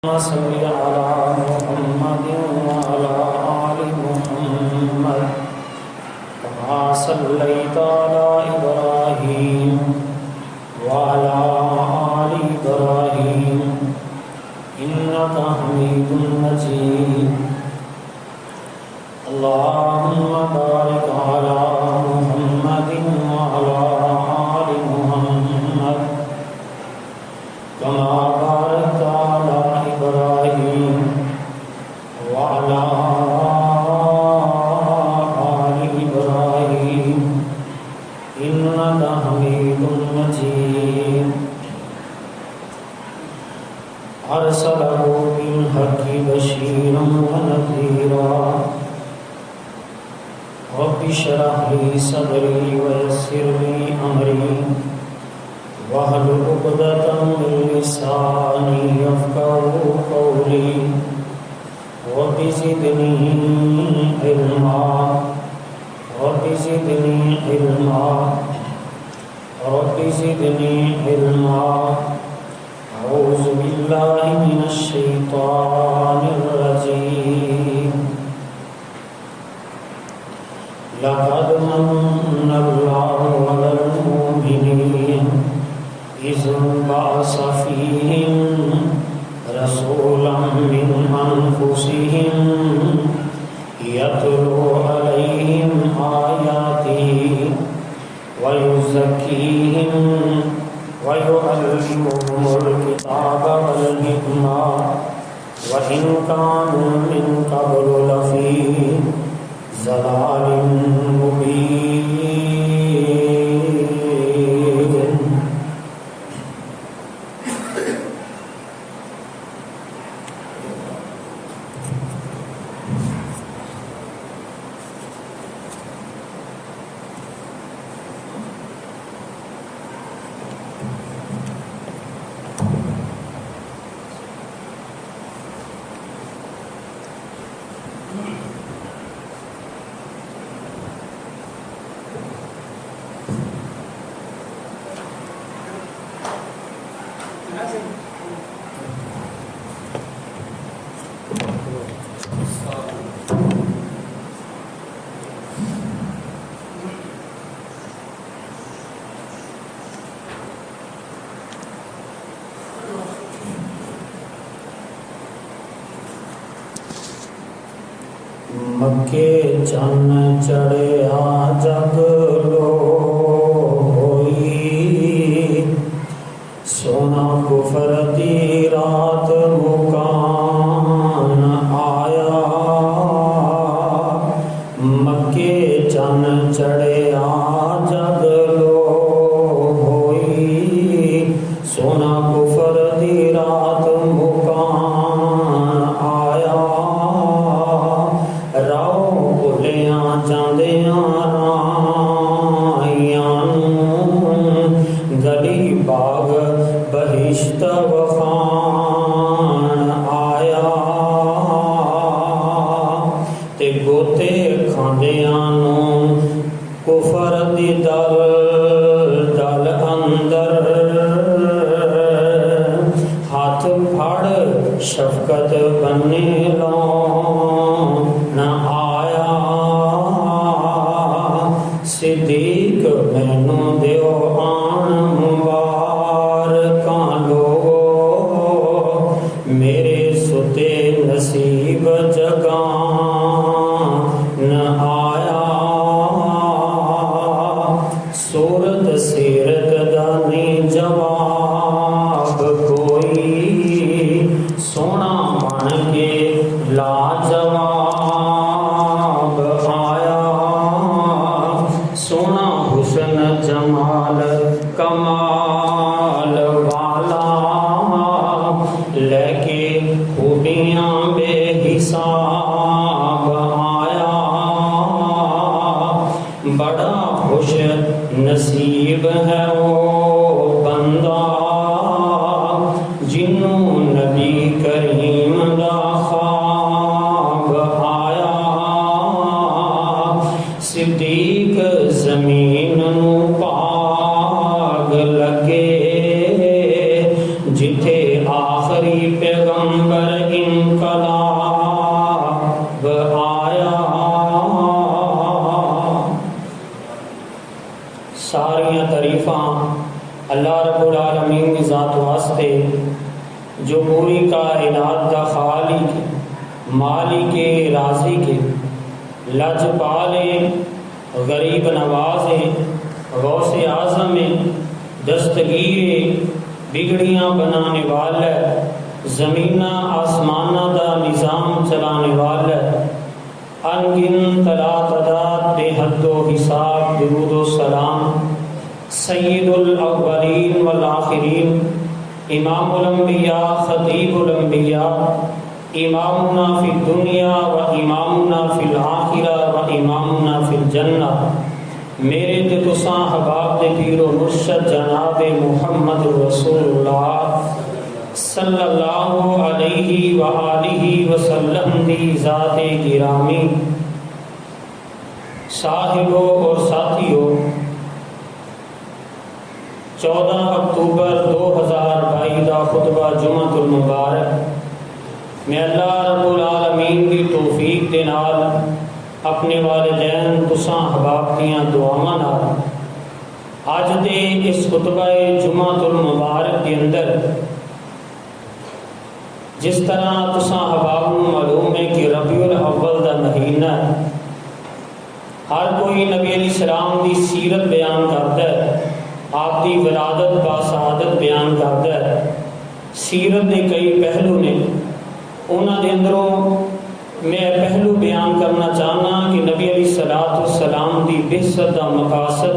صل على محمد وعلى آل محمد كما صليت على إبراهيم وعلى آل إبراهيم إنك حميد مجيد اللهم بارك على محمد وعلى آل محمد كما باركت على إبراهيم وعلى آل إبراهيم إنك حميد مجيد أرسله بالحق بشيرا ونذيرا رب اشرح لي صدري ويسر لي أمري واحلل عقدة من لساني يفقهوا قولي رب زدني علما رب زدني علما رب زدني علما أعوذ بالله من الشيطان الرجيم لقد من الله على المؤمنين إذ بعث فيهم رسولا من أنفسهم يتلو عليهم آياته ويزكيهم ويعلمهم الكتاب والحكمة وإن كانوا من قبل لفي ضلال مبين. مکے چن چڑھیا جگ لوئی سونا کفر دی رات مکان آیا مکے چن چڑھیا جگ لوئی سونا کفر دی رات مکان آیا راؤ بھلیاں جاندیاں رائیاں گلی باغ بہشت وخان آیا تے گوتے کھاندیاں نو کفر دی دل دل اندر ہاتھ پھڑ شفقت بننے نہ آیا صدیق مینوں دیو آن مبارکاں لوگو میرے ستے نصیب جگاں نہ آیا صورت سیرت دا نہیں جواب کوئی سونا من کے لاجواب آیا سونا حسن جمال کمال والا لے کے خوبیاں بے حساب آیا بڑا خوش نصیب ہے وہ بندہ جنوں نبی کریم دا خواب آیا صدیق زمین نو پاگ لگے جتھے آخری پیغمبر پیغمبر انقلاب آیا، ساریاں تعریفاں اللہ رب العالمین کی ذات واسطے جو پوری کائنات دا خالق مالک رازق لجپال غریب نواز غوث اعظم دستگیر بگڑیاں بنانے والا زمین آسمانہ دا نظام چلانے والا انگن تلا تعداد بے حد و حساب درود و سلام سید الاولین والآخرین امام الانبیاء خطیب الانبیاء امامنا فی الدنیا و امامنا فی الآخرہ و امامنا فی الجنہ میرے تے تساں حباب دے پیر و مرشد جناب محمد رسول اللہ صلی اللہ علیہ وآلہ وسلم دی ذات گرامی صاحبوں اور ساتھیوں، 14 اکتوبر 2022 دا خطبہ جمعۃ المبارک میں اللہ رب العالمین کی توفیق دے نال اپنے والدین تساں احباب دیاں دعاواں نال اج دے اس خطبہ جمعۃ المبارک کے اندر جس طرح تساں احباب نوں معلوم ہے کہ ربیع الاول دا مہینہ ہر کوئی نبی علیہ السلام دی سیرت بیان کرتا ہے، آپ کی ولادت باسعادت بیان کرتا ہے۔ سیرت کے کئی پہلو نے، انہاں دے اندروں میں پہلو بیان کرنا چاہنا کہ نبی علیہ السلام دی بعثت دا مقاصد،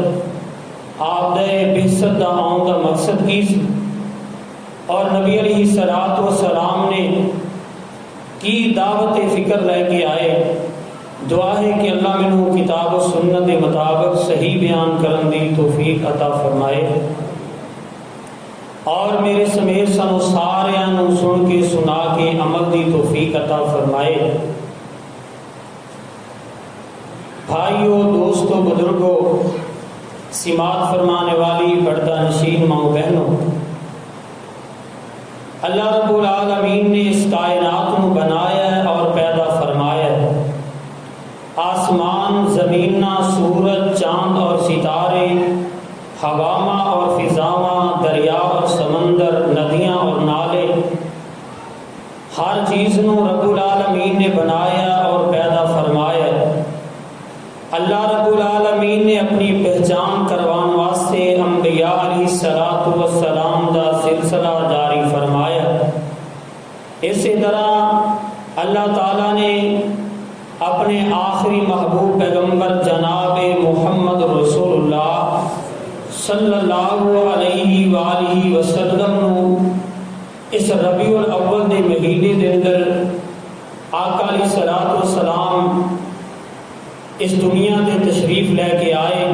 آپ دے بعثت دا آن دا مقصد کی سی، اور نبی علیہ السلام نے کی دعوت فکر لے کے آئے۔ دعا ہے کہ اللہ منہ کتاب و سنت کے مطابق صحیح بیان کرن دی توفیق عطا فرمائے، اور میرے سمیت سانو ساریاں نوں سن کے سنا کے عمل دی توفیق عطا فرمائے۔ بھائیو، دوستو، بزرگو، سماعت فرمانے والی پردہ نشین ماؤں بہنوں، اللہ رب العالمین نے اس کائنات کو بنایا ہے اور پیدا فرمایا ہے۔ آسمان، زمینہ، سورج، چاند اور ستارے، ہواما اور فضاواں، دریا اور سمندر، ندیاں اور نالے، ہر چیز نو رب العالمین نے بنایا اور پیدا فرمایا۔ اللہ رب العالمین نے اپنی پہچان کروان واسطے انبیاء علیہ السلام دا سلسلہ جاری فرمایا۔ اسی طرح اللہ تعالیٰ نے اپنے آخری محبوب پیغمبر جناب محمد رسول اللہ صلی اللہ علیہ وآلہ وسلم نو اس ربیع الاول دے مہینے دے اندر آقا علیہ السلام اس دنیا دے تشریف لے کے آئے۔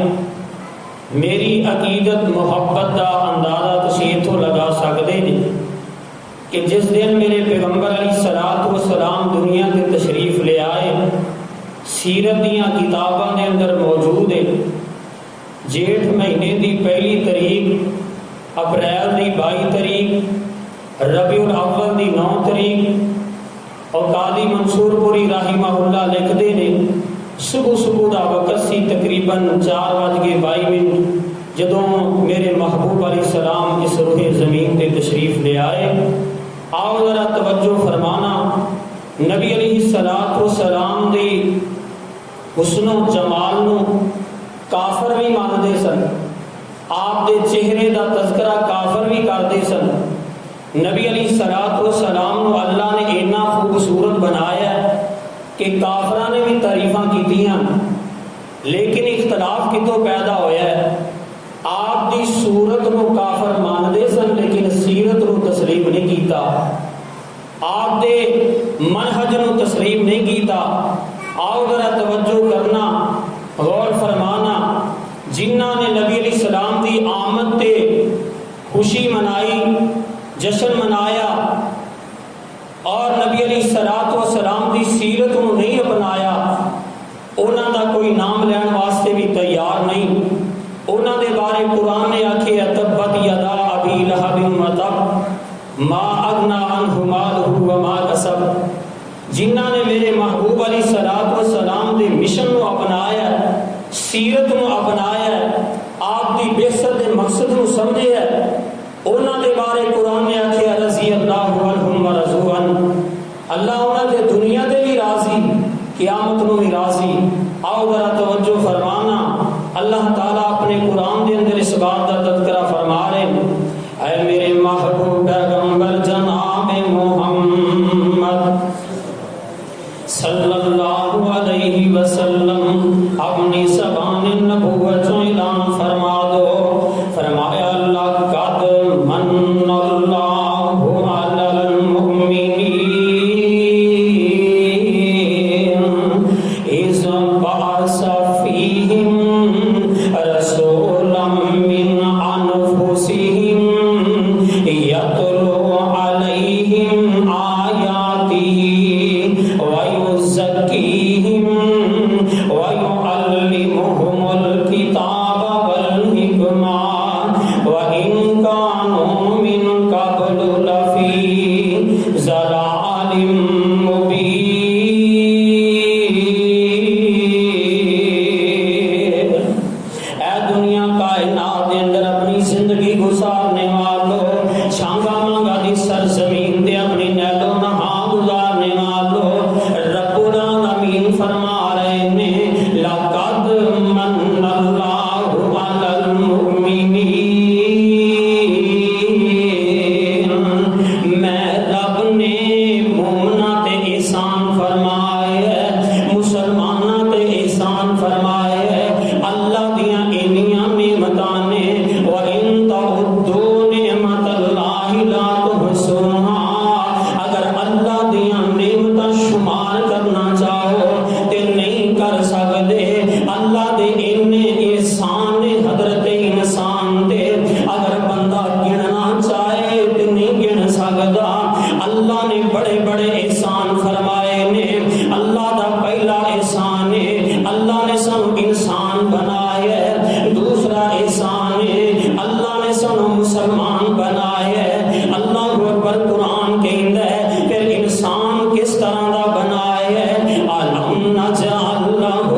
میری عقیدت محبت دا اندازہ تسی اتھوں لگا سکتے ہیں کہ جس دن میرے پیغمبر علیہ السلام دنیا کے تشریف لے آئے، سیرت دیاں کتاباں دے اندر موجود ہے۔ جیٹھ مہینے دی پہلی تاریخ، اپریل دی 22 تاریخ، ربیع الاول دی 9 تاریخ، اور قاضی منصور پوری رحمہ اللہ لکھتے ہیں صبح دا وقت سی تقریباً 4:22 جدوں میرے محبوب علیہ السلام اس روح زمین پہ تشریف لے آئے۔ آؤ ذرا توجہ فرمانا، نبی علیہ السلام دی حسن و جمال نو کافر بھی مانتے سن، آپ دے چہرے دا تذکرہ کافر بھی کرتے سن۔ نبی علیہ السلام نو اللہ نے اتنا خوبصورت بنایا کہ کافراں نے بھی تعریفاں کیتیاں، لیکن اختلاف کتوں پیدا ہویا ہے؟ آپ دی صورت نو کافر مانتے سن لیکن سیرت نو تسلیم نہیں کیتا، آپ دے منہج نو تسلیم نہیں کیتا۔ آؤ ذرا توجہ کرنا، غور فرمانا، جنہاں نے نبی علیہ السلام دی آمد تے خوشی منائی، جشن منایا، اور نبی علیہ السلام دی سیرت نو نہیں اپنایا، انہاں دا کوئی نام لین واسطے بھی تیار نہیں۔ انہاں دے بارے قرآن نے آکھے تبت یدا ابی لہب وتب ما اغنی عنہ مالہ وما کسب جنہاں نے میرے محبوب علیہ الصلوۃ والسلام دے مشن نو اپنایا سیرت نو اپنایا آپ دی بعثت دے مقصد نو سمجھیا انہاں دے بارے قرآن نے آکھیا رضی اللہ عنہم ورضوا عنہ اللہ انہاں دے دنیا دے بھی راضی قیامت نو بھی راضی آؤ ذرا توجہ فرمانا اللہ تعالیٰ اپنے قرآن دے اندر اس بات کا تذکرہ فرما رہے اے میرے محبوب پیغمبر جناب محمد صلی اللہ علیہ وسلم اپنی زبان نبوت و اعلان فرما دو فرمایا اللہ قد من اللہ علی المؤمنین اذ بعث فیہم رسولا من انفسہم یتلو علیہم آیاتہ ویزکیہم ویعلمہم الکتاب والحکمہ وإن كانوا من قبل لفی ضلال مبین اے دنیا کائنات دے اندر اپنی زندگی گزارنے والوں چھانگا مانگا دی سرزمین دے اپنی نیلو نہا گزارنے والوں رب العالمین فرما رہے نے لقد من اللہ علی المؤمنین میں رب نے مومنہ تے احسان فرمایا مسلمانہ تے احسان فرمایا اللہ دیاں انیاں نعمتاں نے وَإِن تَعُدُّوا نِعْمَتَ اللَّهِ لَا تُحْصُوهَا اگر اللہ دیاں نعمتاں شمار کرنا چاہو تے نہیں کر سکتے اللہ دے انے احسان نے حضرت انسان دے اگر بندہ گننا چاہے تے نہیں گن سکتا اللہ نے بڑے بڑے احسان فرمائے نے اللہ دا پہلا احسان ہے اللہ نے سانو انسان بنایا ہے دوسرا احسان ہے اللہ نے سانو مسلمان بنایا ہے اللہ اکبر قرآن کہندا ہے پھر انسان کس طرح دا بنایا ہے الم نجعل لہ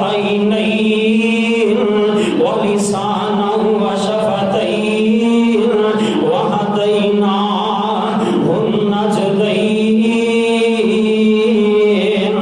عینین ولسانا وشفتین وہدیناہ النجدین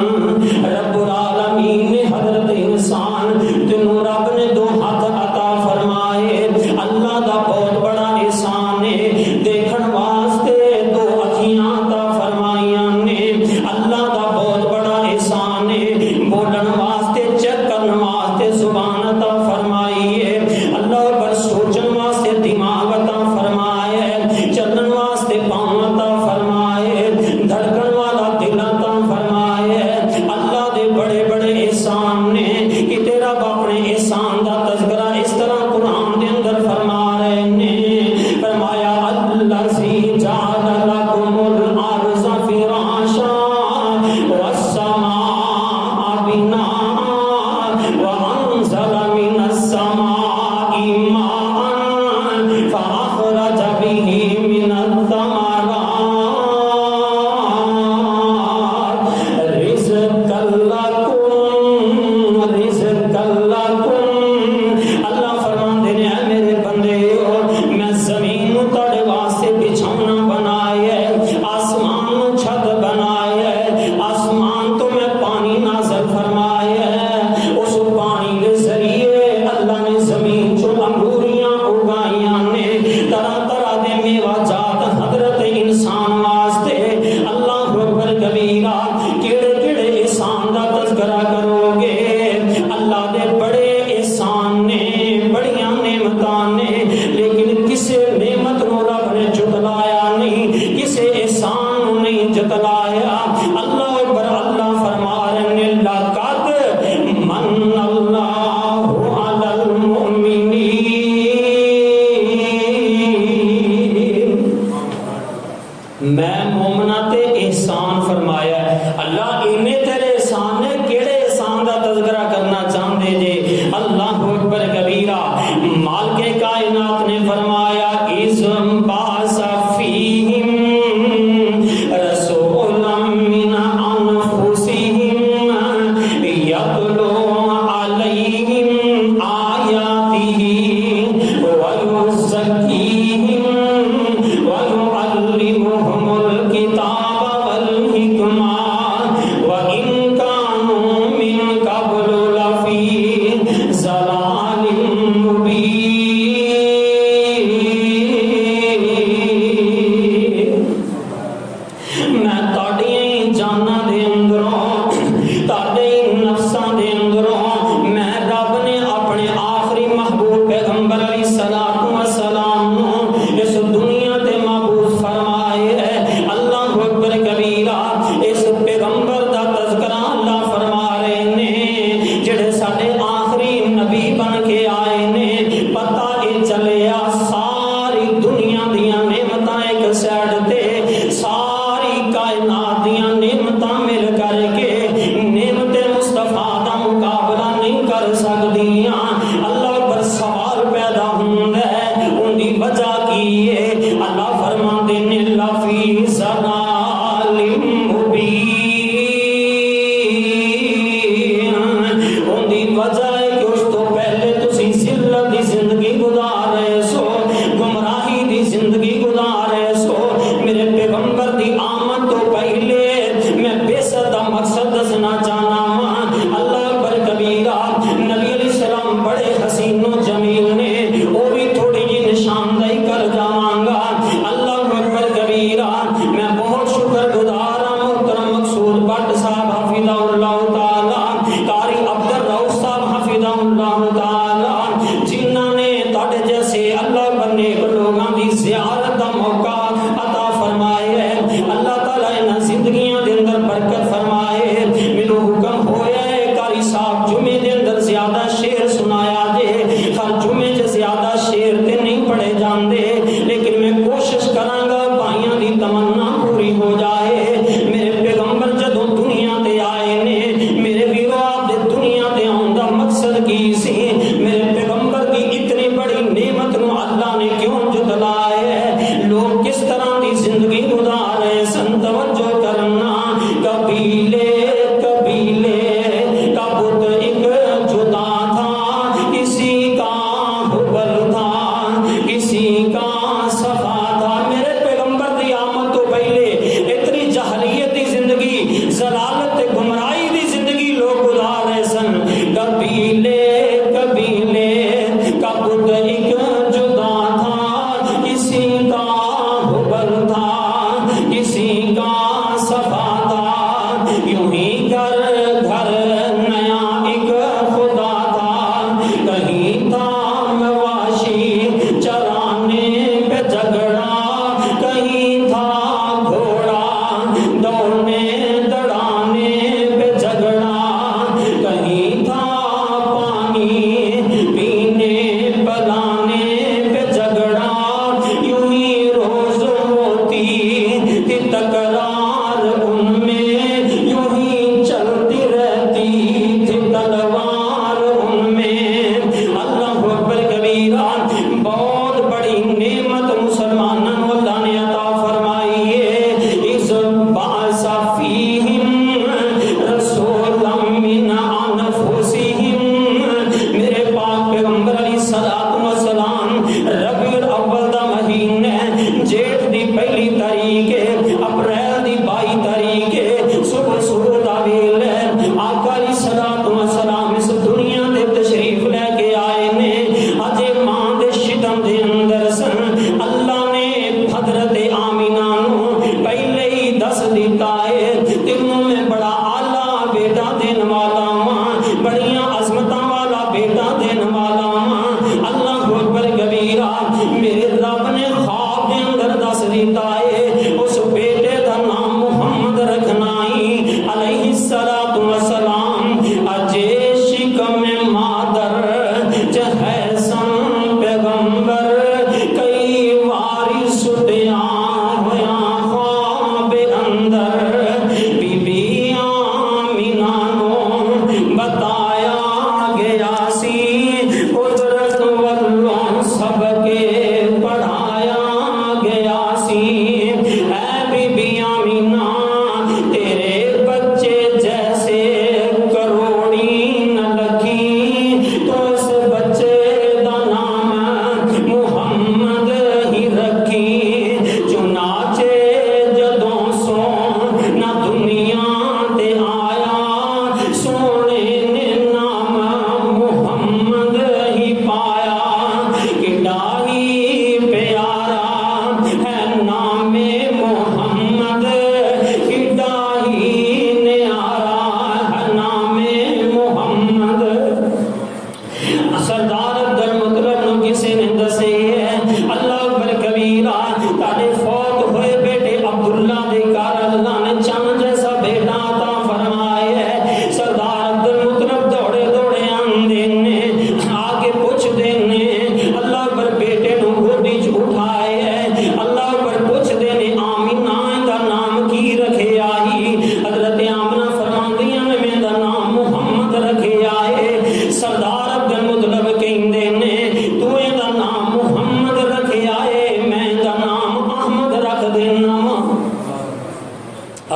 رب العالمین نے حضرت انسان تینوں رب نے دو ہاتھ عطا فرمائے اللہ دا بہت بڑا احسان ہے دیکھن واسطے دو اکھیاں عطا فرمائیاں نے اللہ دا بہت بڑا احسان ہے بولن واسطے چیک کرن واسطے زبان عطا فرمائی ہے اللہ پر سوچن واسطے دماغ عطا فرمایا ہے چلن واسطے پاؤں عطا فرمایا ہے دھڑکن والا دل عطا فرمایا ہے اللہ دے بڑے بڑے احسان نے کہ تیرا اپنے احسان دا تذکرہ اس طرح قرآن دے اندر فرما رہے نے فرمایا الذی جعل لکم الارض فراشا والسماء بناء وانزل من السماء ماء فاخرج به من الثمرات رزقا لکم اللہ فرماندے نے اے میرے بندیو میں زمین نو تہاڈے واسطے بچھونا بنایا ہے آسمان نو چھت بنایا ہے آسمان تو میں پانی نازل فرمایا ہے اس پانی دے ذریعے اللہ نے زمین چوں انگوریاں اگائیاں نے طرح طرح دے میوہ جات حضرت انسان واسطے اللہ اکبر کبیرہ کیڑے کیڑے احسان دا تذکرہ کرو گے اللہ دے بڑے احسان نے بڑیاں نعمتاں نے لیکن کسے نعمت نو رب نے جتلایا نہیں کسے احسان نو نہیں جتلایا اللہ اکبر اللہ فرما رہے ہیں لقد من اللہ علی المؤمنین میں مومنہ تے احسان فرمایا ہے اللہ انہیں تیرے احسان نے کیڑے احسان دا تذکرہ کرنا چاہتے جے اللہ اکبر کبیرہ مالک کائنات نے فرمایا اذ بعث فیہم رسولا میں تہاڈیاں جاناں دے اندروں تہاڈے نفساں دے اندروں میں رب نے اپنے آخری محبوب پیغمبر علیہ الصلوۃ والسلام اس دنیا تے مبعوث فرمائے ہے۔ اللہ اکبر کبیرہ، اس پیغمبر دا تذکرہ اللہ فرما رہے نے جڑے ساڈے آخری نبی بن کے آئے نے۔ پتہ یہ چلیا ساری دنیا دیاں نعمتاں ایک سائڈ تے، ساری کائنات دیاں نعمتاں مل کر کے نعمت مصطفیٰ دا مقابلہ نہیں کر سکدیاں۔ اللہ پر سوال پیدا ہوندا ہے ان دی وجہ کی ہے؟ اللہ فرماندے نے لفی ضلال مبین، ان دی وجہ ہے کہ اس تو پہلے تسی ذلت دی زندگی گزار رہے سو، گمراہی دی زندگی گزار رہے سو۔ میرے پیغمبر دی آمد تو پہلے میں بے صدا مقصد دسنا چاہنا ہوں۔ اللہ اکبر کبیرہ، نبی علیہ السلام بڑے حسین و جمیل نے، وہ بھی تھوڑی جی نشاندہی کر جاواں گا۔ اللہ اکبر کبیرہ، میں بہت شکر گزار ہوں محترم مقصود بٹ صاحب حفظہ اللہ تعالی، قاری عبد الرؤف صاحب حفظہ اللہ تعالی، جنہاں نے تہاڈے جیسے اللہ پر نیک لوگاں دی زیارت دا موقع عطا فرمایا ہے۔ اللہ تعالی انہاں زندگیاں دے اندر برکت فرمائے۔ مینوں حکم ہویا ہے قاری صاحب جمعے دے اندر زیادہ شعر سنایا جے، ہر جمعے چ زیادہ شعر تے نہیں پڑھے جاندے، لیکن میں کوشش کراں گا بھائیاں دی تمنا پوری ہو جائے۔ میرے پیغمبر جدوں دنیا تے آئے نے، میرے ویرو آپ دے دنیا تے آن دا مقصد کی سی؟ میرے پیغمبر کی اتنی بڑی نعمت نو اللہ نے کیوں جتلایا ہے؟ لوگ کس طرح دی زندگی گزار رہے سن، توجہ کرنا۔ قبیلے قبیلے کا بت ایک جدا تھا، کسی کا حبل تھا، کسی کا صفا تھا۔ میرے پیغمبر دی آمد تو پہلے اتنی جہلیت دی زندگی، ضلالت گمراہی دی زندگی لوگ گزار رہے سن۔ قبیلے قبیلے کا بت ایک جدا تھا، کسی کا حبل تھا، کسی کا صفا تھا، یوں ہی گھر گھر نیا ایک خدا تھا۔ کہیں تھا مواشی چرانے پہ جھگڑا، کہیں تھا گھوڑا دوڑنے دڑانے پہ جھگڑا، کہیں تھا پانی پینے پلانے پہ جھگڑا، یوں ہی روز ہوتی تھی تکرار ان میں، یوں ہی چلتی رہتی تھی تلوار ان میں۔ اللہ اکبر کبیرہ، بہت بڑی نعمت مسلمانوں کو اللہ نے عطا فرمائی ہے۔ اس بعث فیہم رسولا من انفسہم، میرے پاک پیغمبر علیہ الصلوۃ والسلام ربیع الاول دا مہینہ، جیٹھ دی پہلی تاریخ، اپریل دی 22 تاریخ، صبح صبح دا ویل ہے، آقا علیہ الصلوۃ والسلام اس دنیا تے تشریف لے کے آئے نے۔ اجے ماں دے شکم دے اندر سن، اللہ نے حضرت آمینہ نو پہلے ہی دس دیتا ہے تینوں میں بڑا اعلیٰ بیٹا دین والا ہاں، بڑیاں عظمتاں والا بیٹا دین والا ہاں۔ اللہ اکبر کبیرہ، میرے رب نے خواب دے اندر دس دیتا ہے اس بیٹے دا نام محمد رکھنا ہی علیہ الصلوۃ والسلام۔ اجے شکم مادر جہے سن پیغمبر، کئی واری سٹیاں ہویاں خواب اندر،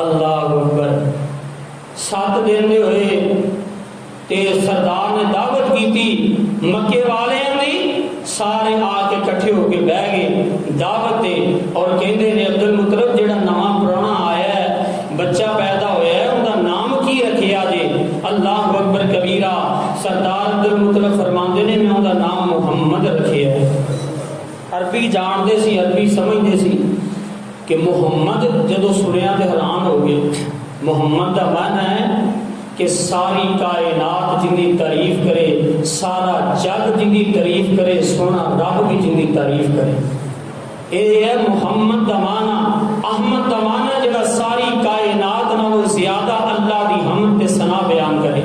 اللہ اکبر. 7 دن دے ہوئے تے سردار نے دعوت کی تھی مکے والوں دی. سارے آ کے کٹھے ہو کے بہ گئے دعوت تے اور کہندے نے عبد المطلب جڑا نواں پرانا آیا ہے بچہ پیدا ہویا ہے ان دا نام کی رکھیا جے؟ اللہ اکبر کبیرہ. سردار عبد المطلب فرماندے نے میں ان دا نام محمد رکھیا ہے. عربی جانتے سی, عربی سمجھتے سی کہ محمد جدو سنیا تے حیران ہو گئے. محمد دا معنی ہے کہ ساری کائنات جن کی تعریف کرے, سارا جگ جن کی تعریف کرے, سونا رب بھی جن کی تعریف کرے. یہ ہے محمد دا معنی. احمد دا معنی جڑا ساری کائنات نالوں زیادہ اللہ دی حمد تے ثنا بیان کرے.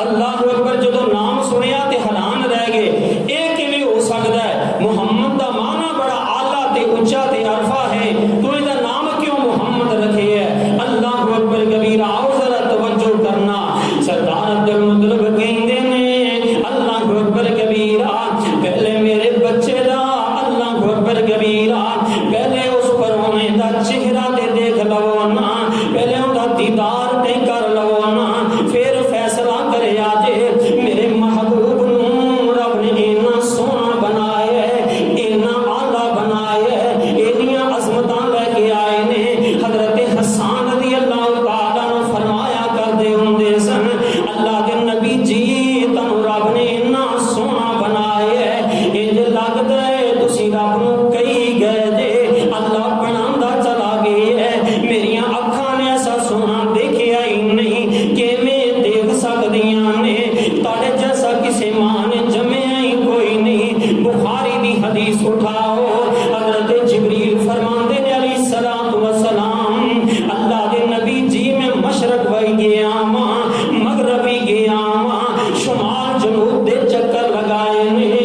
اللہ اکبر. جدو نام سنیا تے حیران رہ گئے یہ کیویں ہو سکتا ہے؟ محمد دا معنی بڑا اعلیٰ تے اونچا تے عرفہ ہے, تو اس دا نام کیوں محمد رکھے ہے؟ اللہ اکبر کبیرہ. آؤ ذرا توجہ کرنا. سردار عبد المطلب کہندے نے اللہ اکبر کبیرہ پہلے میرے بچے دا, اللہ اکبر کبیرہ پہلے اس پرونے دا چہرہ تے دیکھ لو نا, پہلے ان دا دیدار تے کر لو نا, پھر فیصلہ کرے آجے میرے محبوب نو رب نے اینا سونا بنایا ہے, اینا آلہ بنایا ہے, اینیاں عظمتاں لے کے آئے نے. حضرت حسان رضی اللہ تعالیٰ نے فرمایا کر دے ہوندے سن اللہ کے نبی جی تنو رب نے اینا سونا بنایا ہے انج لگدا ہے تسی رب نو کہی گئے جے اللہ بناندا چلا گیا ہے. میریاں اکھاں نے ایسا سونا دیکھیا ہی نہیں کہ میں دیکھ سکدیاں نے, تاڑے جیسا کسی ماں نے جمعیا ہی کوئی نہیں. بخاری دی حدیث اٹھاؤ, حضرت جبریل فرماندے نے علیہ الصلوۃ والسلام اللہ دے نبی جی میں مشرق وئی گیا ماں, مغرب وی گیا ماں, شمال جنوب دے چکر لگائے نے,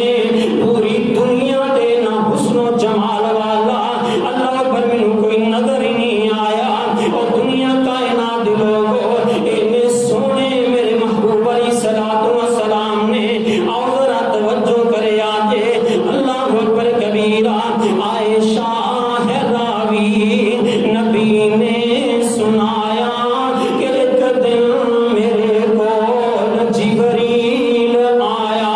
پوری دنیا دے نہ حسن و جمال والا اللہ پر مینوں کوئی نظر ہی نہیں آیا. اور دنیا کائنات دے لوگوں اینے سونے میرے محبوب علیہ الصلوۃ والسلام نے. اور ذرا توجہ کرے آجے اللہ اکبر کبیرہ. عائشہ ہے راوی نبی نے سنایا کہ ایک دن میرے کول جبریل آیا,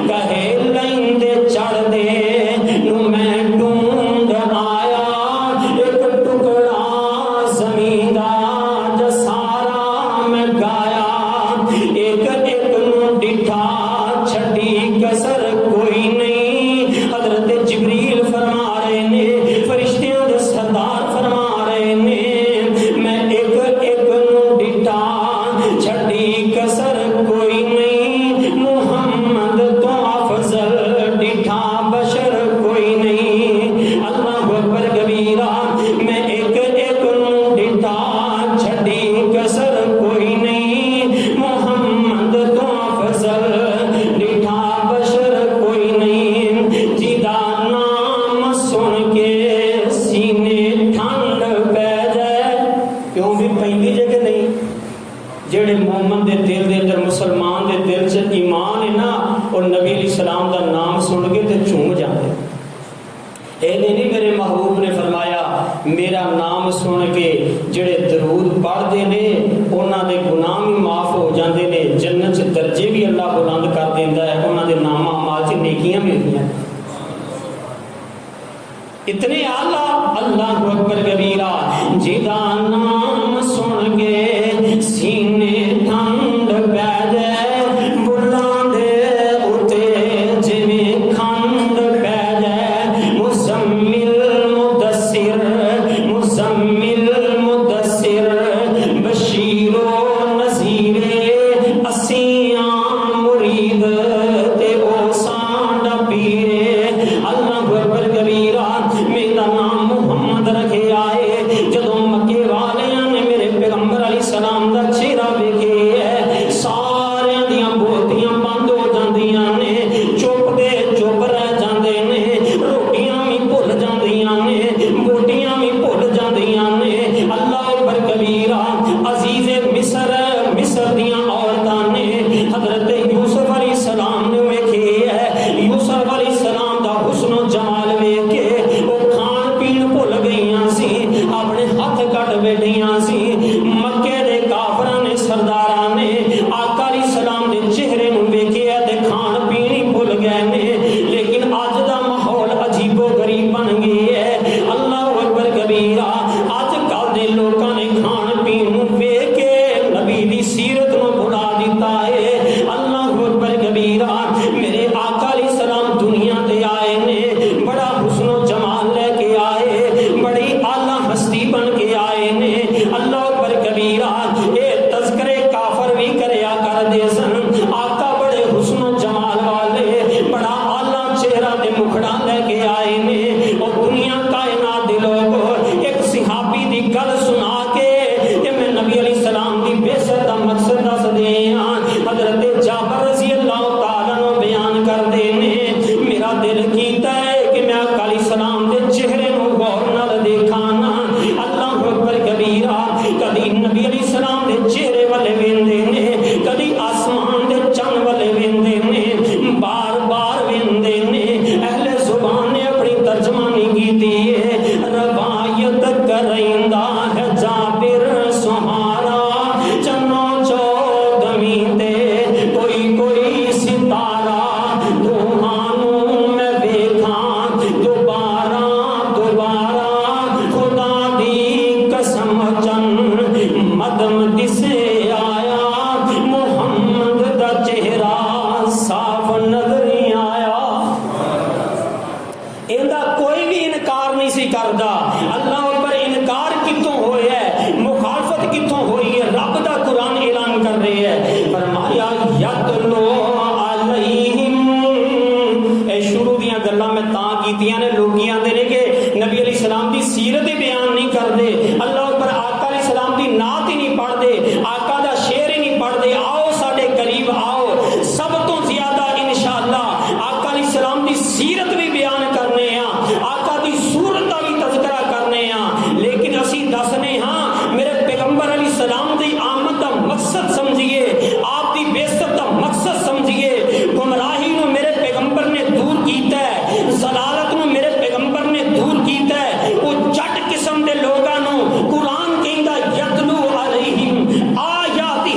کہے لیندے چڑھ دے نو میں ڈھونڈ آیا, ایک ٹکڑا زمین دا جسارا میں گایا, ایک ایک نو ڈٹھا چھٹی کسر کوئی نہیں. حضرت جبریل فرما رہے نے, فرشتیاں دے سردار فرما رہے نے میں ایک ایک نو ڈٹھا چھٹی کسر کوئی نہیں. محمد تو افضل ڈٹھا بشر کوئی نہیں. اللہ اکبر کبیرہ. میں ایک ایک نو ڈٹھا چھٹی کسر کوئی نہیں. محمد تو افضل ڈٹھا بشر کوئی نہیں. جیدا نام سن کے سینے ٹھنڈ پہ جائے. کیوں بھی پیندی جے کہ نہیں؟ جڑے مومن دے دل دے اندر, مسلمان دے دل سے ایمان ہے نا, اور نبی علیہ السلام دا نام سن کے تے چوم جاندے. اے نہیں میرے محبوب نے فرمایا میرا نام سن کے جڑے درود پڑھتے نے انہاں دے گناہ بھی معاف ہو جاندے نے, جنت سے درجے بھی اللہ بلند کر دیندا ہے, انہاں دے نام اعمال سے نیکیاں بھی ہوندیاں. اتنے اعلیٰ. اللہ اکبر کبیرہ. جیدا نام سن کے سینے ٹھنڈ پہ جائے, بلاں دے اتے جویں کھنڈ پہ جائے. مزمل مدثر, مزمل مدثر, بشیر و نذیر, اسیاں مرید تے او سانڈا پیرے. اللہ اکبر کبیرہ. میرا نام محمد رکھے آئے. جدوں مکے والیاں نے میرے پیغمبر علیہ السلام دا چہرہ ویکھے ہے, سارے دیاں بوتیاں بند ہو جاندیاں نے, چپ دے چپ رہ جاندے نے, روٹیاں بھی بھل جاندیاں نے, بوٹیاں بھی بھل جاندیاں نے. اللہ اکبر کبیرہ. عزیز مصر, مصر دیاں عورتاں نے حضرت یوسف علیہ السلام نے ویکھے ہے. یوسف علیہ السلام دا حسن و جمال ویکھ کے وہ کھان پین بھل گئیاں سی, اپنے ہاتھ کٹ بیٹھیاں ہوئیاں سی مکے دے کافراں نے سرداراں نے آقا علیہ السلام دے چہرے نوں ویکھیا تے کھان پینی بھول گئے نے لیکن اج دا ماحول عجیب و غریب بن گیا ہے اللہ اکبر کبیرہ اج کل دے لوکاں نے کھان پین نوں ویکھ کے نبی دی سیرت نوں بھلا دتا ہے اللہ اکبر کبیرہ میرے آقا علیہ السلام دنیا تے آئے نے بڑا حسن و جمال لے کے آئے بڑی اعلیٰ ہستی بن کے آئے نے اللہ اکبر کبیرہ اے تذکرے کافر بھی کریا کر دے سن آقا بڑے حسن و جمال والے بڑا اعلیٰ چہرہ تے مکھڑا لے کے آئے نے اور دنیا کائنات دے لوگوں ایک صحابی دی گل سنا کے کہ میں نبی علیہ السلام دی بعثت دا مقصد دس دیاں حضرت جابر رضی اللہ تعالیٰ عنہ بیان کر دے نے میرا دل کیتا ہے کہ میں آقا علیہ السلام دے چہرے نوں غور نال دیکھاں نا اللہ اکبر کبیرہ کدی نبی علیہ السلام دے چہرے والے ویندے نے کدی آسمان دے چن والے ویندے نے بار بار ویندے نے اہل زبان نے اپنی ترجمانی کیتی ہے روایت کریندا ہے جابر سہارا چنو چودھویں تے کوئی کوئی ستارہ دوہانوں میں ویکھاں دوبارہ دوبارہ خدا دی قسم چن مدم دسے آیا محمد دا چہرہ صاف نظر نہیں آیا ایندا کوئی بھی انکار نہیں سی کردا اللہ اکبر انکار کتوں ہویا ہے مخالفت کتوں ہوئی ہے رب دا قرآن اعلان کر رہے ہے فرمایا یتلو علیہم اے شروع دیاں گلاں میں تاں کیتیاں نے لوگی آندے نے کہ نبی علیہ السلام دی سیرت بیان نہیں کردے اللہ اکبر آقا علیہ السلام دی نعت ہی نہیں پڑھ دے آقا دا شعر ہی نہیں پڑھ دے آؤ ساڈے قریب آؤ سب تو زیادہ انشاءاللہ آقا علیہ السلام دی سیرت بھی بیان کرنے ہاں آقا دی صورت دا بھی تذکرہ کرنے ہاں لیکن اسی دسنے ہاں میرے پیغمبر علیہ السلام دی آمد دا مقصد سمجھیے آپ دی بعثت دا مقصد سمجھیے گمراہی نو میرے پیغمبر نے دور کیتا ہے ضلالت نو میرے پیغمبر نے دور کیتا ہے وہ جٹ قسم دے لوگاں نو قرآن کہندا یتلو علیہم آیاتہ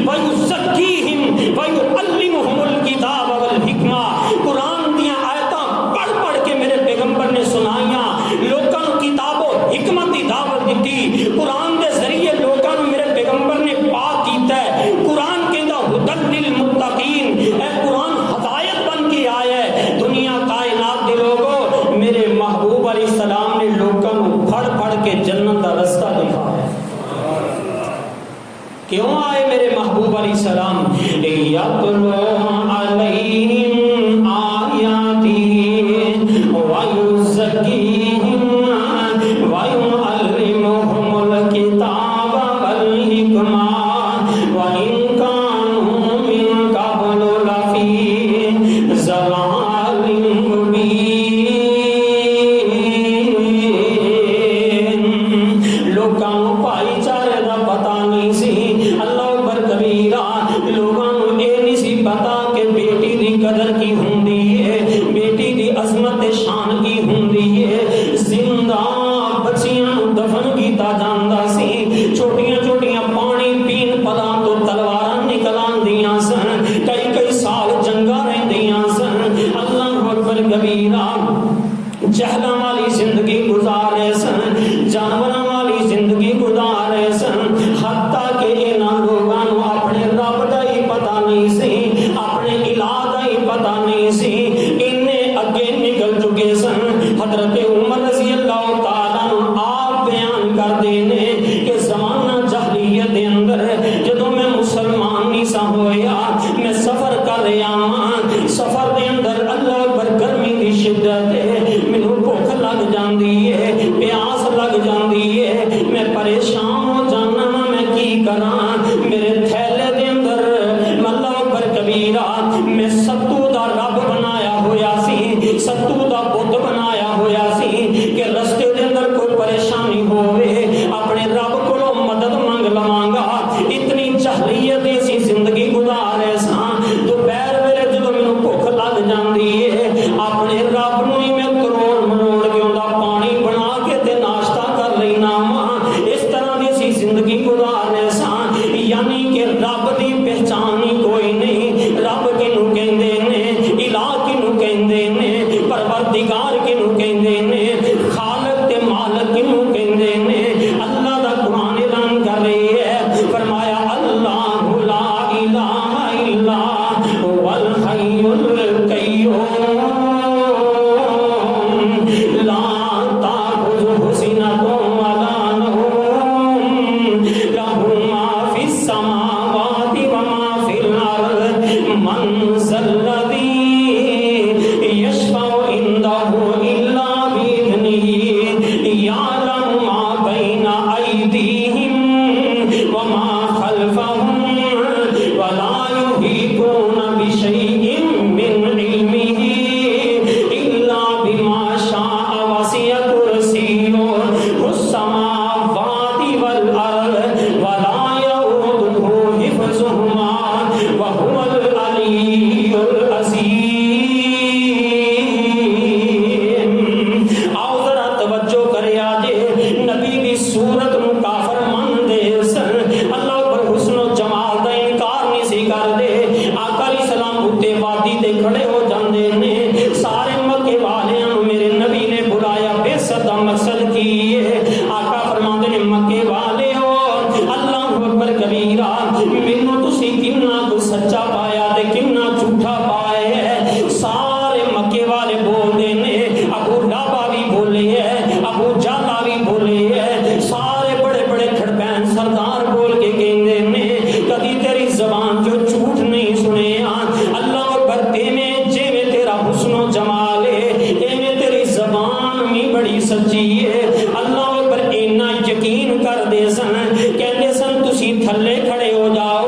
ویزکیہم ویعلمہم الکتاب والحکمہ قرآن دیاں آیتاں پڑھ پڑھ کے میرے پیغمبر نے سنائیاں لوکاں نو کتاب و حکمت دی دعوت دیتی قرآن دے ذریعے لوکاں نو میرے پیغمبر نے پاک کیتا ہے قرآن کہندا ھدی للمتقین اے قرآن ہدایت بن کے آیا ہے دنیا کائنات دے لوگوں میرے محبوب علیہ السلام نے لوکاں نو پھڑ پھڑ کے جنت دا رستہ دکھایا کیوں آئے میرے محبوب علیہ السلام یتلو علیہم آیاتی ویزکیہم ویعلمہم الکتاب والحکمہ وإن كانوا من قبل لفی ضلال مبین لوکاں نوں بھائی چارے دا پتہ نہیں سی اللہ اکبر کبیرہ لوگاں نوں اے نہیں سی پتا کہ بیٹی دی قدر کی ہوندی ہے بیٹی دی عظمت شان کی ہوندی ہے زندہ بچیاں نوں دفن کیتا جاندا سی چھوٹیاں چھوٹیاں پانی زندگی گزارنے سان، یعنی کہ رب دی پہچان ہی کوئی نہیں۔ رب کنوں کہندے نے، الہ کنوں کہندے نے، پروردگار کنوں کہندے نے، خالق تے مالک کنوں کہندے نے۔ اللہ دا قرآن اعلان کر رہی ہے، فرمایا اللہ لا الہ الا هو الحی القیوم لا تأخذہ سنۃ ولا نوم لہ ما فی السماوات وما فی الارض من ذا الذی یشفع عنده الا بإذنہ یعلم ما بین ایدیہم وما خلفہم ولا یحیطون بشیء من علمہ الا بما شاء وسع کرسیہ السماوات والارض ولا یؤودہ حفظہما وہو العلی العظیم۔ آؤ ذرا توجہ کرے آجے، نبی کی صورت نو کافر من دے سن، اللہ پر حسن و جمال دا انکار نہیں سی کر دے۔ آقا علیہ السلام اتے وادی تے کھڑے ہو جاندے نے، سارے مکے والیاں نو میرے نبی نے بلایا، بے صدا مقصد کی ہے۔ آقا فرماندے نے مکے والے ہو، اللہ اکبر کبیرہ، مینوں تسی کنا کو سچا پایا تے کنا جھوٹا پایا ہے۔ سارے مکے والے بول دے نے، ابو لہب بھی بولے ہے، ابو جہل بھی بولے ہے، سارے بڑے بڑے کھڑپین سردار بول کے کہندے نے، کدی تیری زبان جو جھوٹ نہیں سنے اللہ اکبر، تیویں جیویں تیرا حسن و جمال ہے ایویں تیری زبان بھی بڑی سچی ہے۔ اللہ اکبر اینا یقین کر دے سن، کہندے سن تسی تھلے کھڑے ہو جاؤ،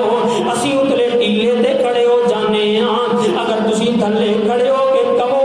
اسی اتلے ٹیلے تے کھڑے ہو جانے ہاں، اگر تسی تھلے کھڑے ہو کے کہو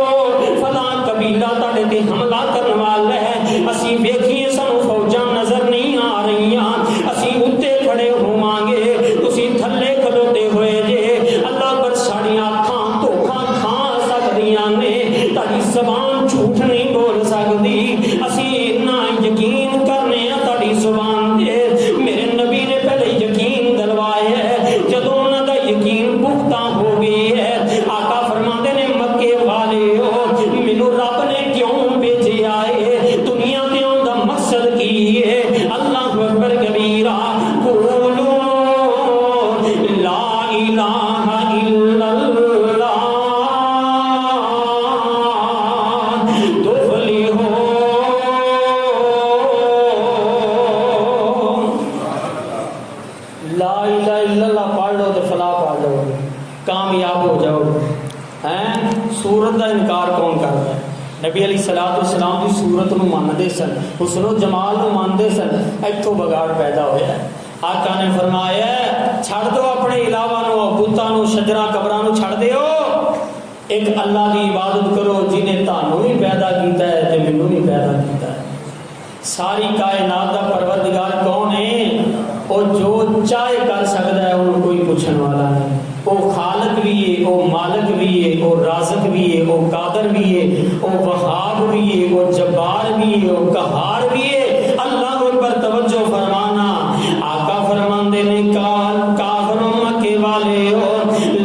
فلاں قبیلہ تاڑے تے حملہ کرنے والا ہے، اسی ویکھیے سانو فوجاں نظر نہیں آ رہی ہاں، اسی اتے کھڑے ہوواں گے، تسی تھلے کھلوتے ہوئے جے، اللہ پر ساڑیاں اکھاں دھوکھاں کھا سکدیاں نے، تاڑی زبان جھوٹ نہیں بول سکدی، اسی اتنا یقین کرنے ہیں تاڑی زبان دے۔ میرے نبی نے پہلے یقین دلوایا ہے، جدوں انہاں دا یقین پختہ ہو گئی ہے، آقا فرماندے نے مکے والے ہو، مینوں رب نے کیوں بھیجیا ہے، دنیا تے اون دا مقصد کی ہے۔ اللہ اکبر کبیرہ، قولوا لا الہ الا اللہ تفلحوا۔ لا الہ الا اللہ پڑھ لو تو فلاح پڑھ لو، کامیاب ہو جاؤ۔ ہیں سورت دا انکار کون کرتا ہے؟ نبی علیہ الصلوۃ والسلام کی صورت نو مانتے سن، حسن و جمال نو مانتے سن، ایتھوں بگاڑ پیدا ہویا ہے۔ آقا نے فرمایا چھڑ دو اپنے علاوہ نو، بتاں نو، شجراں قبراں نو چھڑ دیو، ایک اللہ کی عبادت کرو جنہیں تانوں بھی پیدا کیتا ہے تے مینوں بھی پیدا کیتا ہے۔ ساری کائنات دا پروردگار کون ہے؟ وہ جو چاہے کر سکتا ہے، انہوں کوئی پوچھنے والا نہیں۔ وہ خالق بھی ہے، وہ مالک بھی ہے، وہ رازق بھی ہے، وہ قادر بھی ہے، وہ وہاب بھی ہے، وہ جبار بھی ہے، وہ قہار بھی ہے۔ اللہ اکبر، توجہ فرمانا۔ آقا فرماندے نے کافروں مکے والے ہو،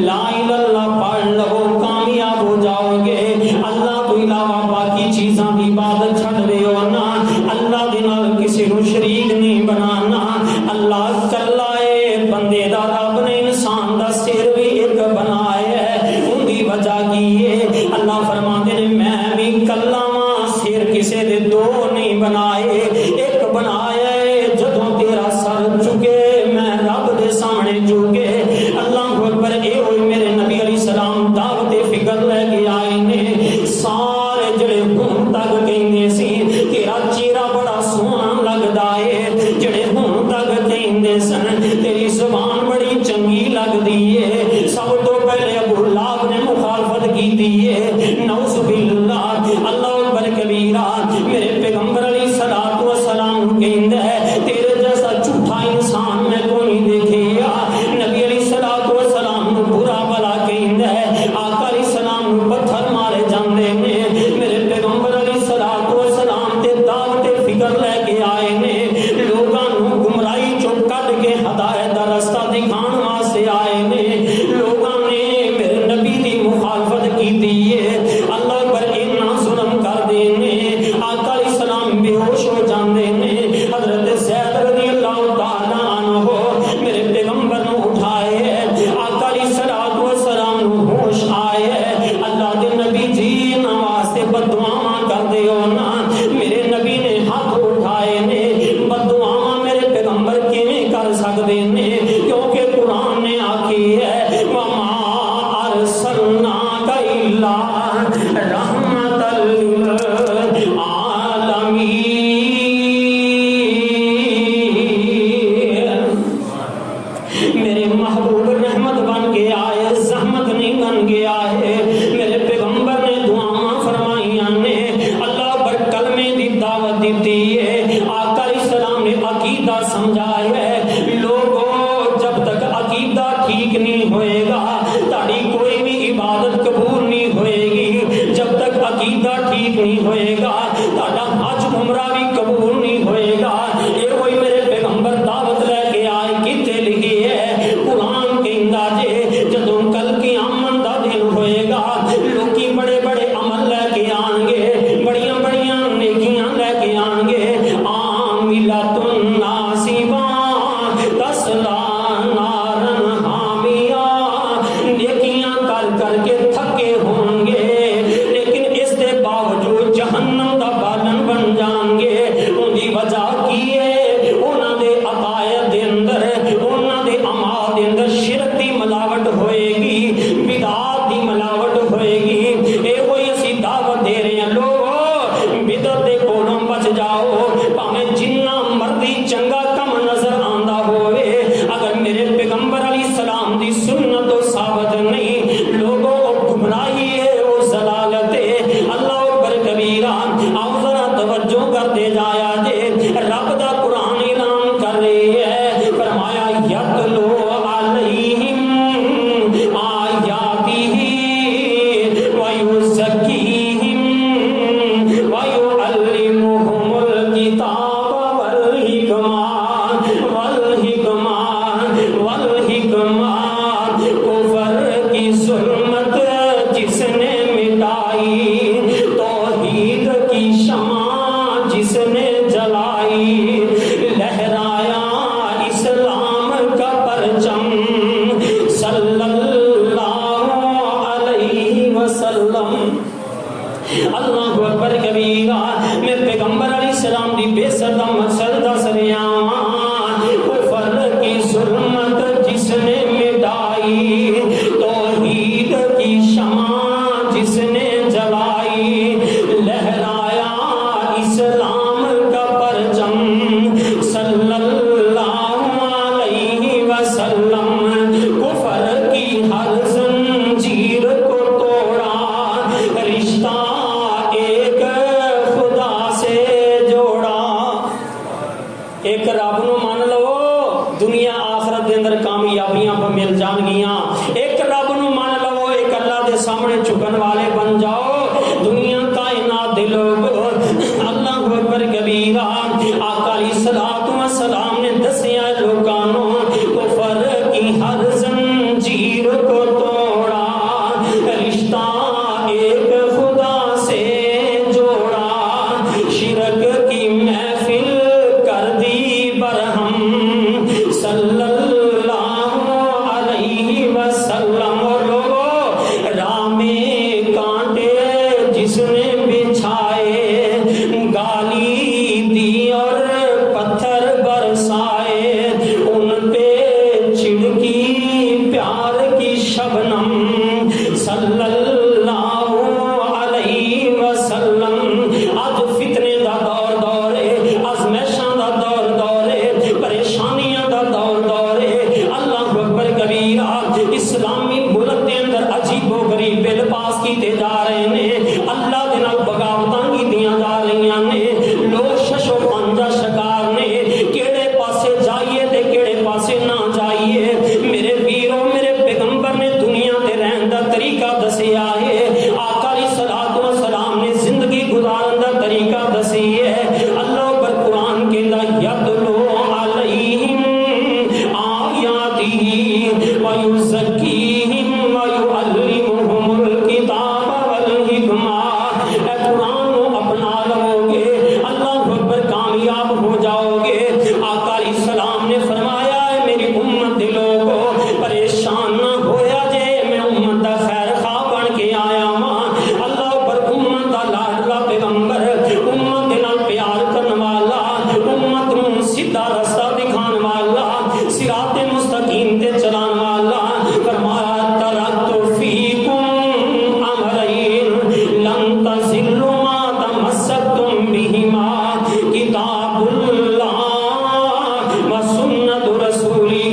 لا الہ الا اللہ پڑھ لو کامیاب ہو جاؤ گے۔ اللہ تو علاوہ باقی چیزاں کی عبادت چھڑ دیو نا، اللہ دے نال کسی نو شریک نہیں بنانا۔ اللہ کلا ہے، بندے دا رب نے انسان دا سر بھی ایک بنایا ہے، ان دی وجہ کی ہے اللہ فرماندے نے میں بھی کلا ہاں، سر کسے دے دو نہیں بنائے، ایک بنایا ہے۔ جدوں تیرا سر چکے میں رب دے سامنے جھکے۔ اللہ اکبر، اے ہوئے میرے نبی علیہ السلام دعوت فکر لے کے آئے نے، سارے جڑے ہن تک کہندے سی تیرا چہرہ بڑا سوہنا لگدا ہے، جڑے ہن تک کہندے سن تیری زبان بڑی چنگی لگدی ہے، سب تو پہلے ابو لہب نے مخالفت کیتی ہے، نعوذ باللہ۔ اللہ اکبر کبیرہ، میرے پیغمبر علیہ الصلوۃ والسلام کہندا ہے تیرے جیسا جھوٹا انسان میں کوئی نہیں دیکھیا۔ نبی علیہ الصلوۃ والسلام نو برا بلا کہندا ہے، آقا علیہ السلام نو پتھر مارے جاندے نے، میرے پیغمبر علیہ الصلوۃ والسلام تے دعوت فکر لے کے آئے نے، لوگاں نو گمراہی چوں سکتے ہیں، کیونکہ قرآن نے آکھی ہے وَمَا أَرْسَلْنَاكَ إِلَّا رَحْمَةً لِلْعَالَمِينَ۔ میرے محبوب رحمت بن کے آئے، زحمت نہیں بن کے آئے۔ میرے پیغمبر نے دعاواں فرمائیاں نے، اللہ پر کلمے دی دعوت دیتی ہے، آقا علیہ السلام نے عقیدہ سمجھایا ہے۔ لوگوں جب تک عقیدہ ٹھیک نہیں ہوئے گا تاڑی کوئی بھی عبادت قبول نہیں ہوئے گی، جب تک عقیدہ ٹھیک نہیں ہوئے گا تاڑا حج عمرہ بھی قبول نہیں ہوئے گا۔ یہ کوئی میرے پیغمبر دعوت لے کے آئے، کتے لکھی ہے قرآن کے اندازے جدوں کل قیامت دا دن ہوئے گا، لوکی بڑے بڑے عمل لے کے آن گے، بڑیاں بڑیاں نیکیاں لے کے آن گے، عاملۃ ناصبہ تصلیٰ نارا حامیہ، نیکیاں کر کر کے تھکے ہوں گے لیکن اس کے باوجود جہنم دا بالن بن جان گے۔ ان دی وجہ کی ہے انہاں دے عقائد دے اندر، انہاں دے اعمال دے اندر شرک دی ملاوٹ ہوئے گی، بدعات دی ملاوٹ ہوئے گی۔ اے کوئی اسی دعوت دے رہے ہیں لوگوں بدعت دے کولوں بچ جاؤ، پاویں جنہ مرضی چنگا کم نظر آندا ہوئے، اگر میرے پیغمبر علیہ السلام دی سنت و ثابت نہیں، لوگوں کو گمراہی ہے، وہ ضلالت ہے۔ اللہ اکبر کبیرہ۔ آؤ ذرا توجہ کرتے جایا جے، رب دا قرآن اعلان کر رہی ہے، فرمایا یتلو علیہم آیاتہ ویزکیہم ویعلمہم الکتاب والحکمہ کفر کی ظلمت جس نے مٹائی، توحید کی شمع جس نے جلائی، لہرایا اسلام کا پرچم صلی اللہ علیہ وسلم۔ اللہ اکبر کبیرہ۔ میں پیغمبر علیہ السلام دی بے صدا مقصد دس رہا ہاں، کفر کی ظلمت جس نے مٹائی، توحید کی شمع جس نے جلائی، لہرایا اسلام کا پرچم صلی اللہ علیہ وسلم۔ کفر کی ہر زنجیر کو توڑا، رشتہ ایک خدا سے جوڑا۔ ایک رب نو مان لو، دنیا آخرت دے اندر کامیابیاں پہ مل جان گیاں۔ ایک رب نو مان لو، ایک اللہ دے سامنے چکن والے بن جاؤ، دنیا کائنات دے لوگ۔ اللہ اکبر کبیرہ۔ آقا علیہ الصلوۃ والسلام نے دسیا لوگانوں، کفر کی ہر زنجیر کو توڑا، رشتہ ایک خدا سے جوڑا، شرک کی محفل کر دی برہم صلی اللہ علیہ وسلم۔ اور لوگوں راہ میں کانٹے جس نے بچھائے، گالی دی اور پتھر زمین تے چلان والا فرمایا ترکت فیکم امرین لن تضلوا ما تمسکتم بہما کتاب اللہ و سنت رسولہ